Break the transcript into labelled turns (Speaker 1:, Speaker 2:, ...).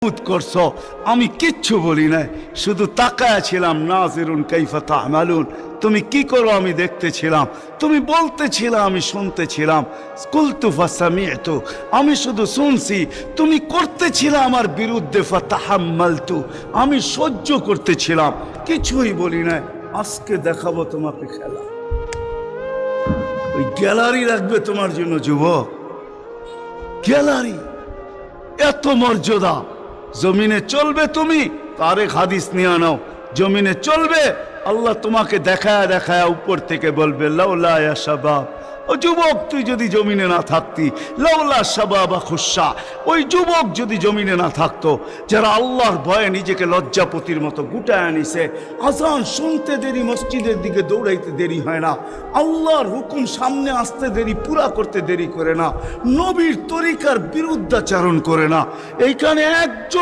Speaker 1: করছো, আমি কিচ্ছু বলি নাই, শুধু তাকায় ছিলাম। নাজিরুন কাইফা তা'মালুন, তুমি কি করো আমি দেখতেছিলাম, তুমি বলতেছিলাম আমি শুনতেছিলাম। কুলতু ফাসামি'তু, আমি শুধু শুনছি, তুমি করতেছিলে আমার বিরুদ্ধে। ফাতাহাম্মালতু, আমি সহ্য করতেছিলাম, কিছুই বলি নাই। আজকে দেখাবো তোমাকে খেলা। ওই গ্যালারি রাখবে তোমার জন্য যুবক, গ্যালারি। এত মর্যাদা। জমিনে চলবে তুমি, তারেক হাদিস নিয়ে নাও। জমিনে চলবে, আল্লাহ তোমাকে দেখায়া দেখায়া উপর থেকে বলবে লাউলা ইয়া শাবাব, ও যুবক তুই যদি জমিনে না থাকতি, লাউলা শাবাবা খুশা, ওই যুবক যদি জমিনে না থাকতো, যারা আল্লাহর ভয়ে নিজেকে লজ্জাপতির মতো গুটায় আনিছে। আজান শুনতে দেরি, মসজিদের দিকে দৌড়াইতে দেরি হয় না, আল্লাহর হুকুম সামনে আসতে দেরি, পুরা করতে দেরি করে না, নবীর তরিকার বিরুদ্ধাচারণ করে না। এইখানে একজন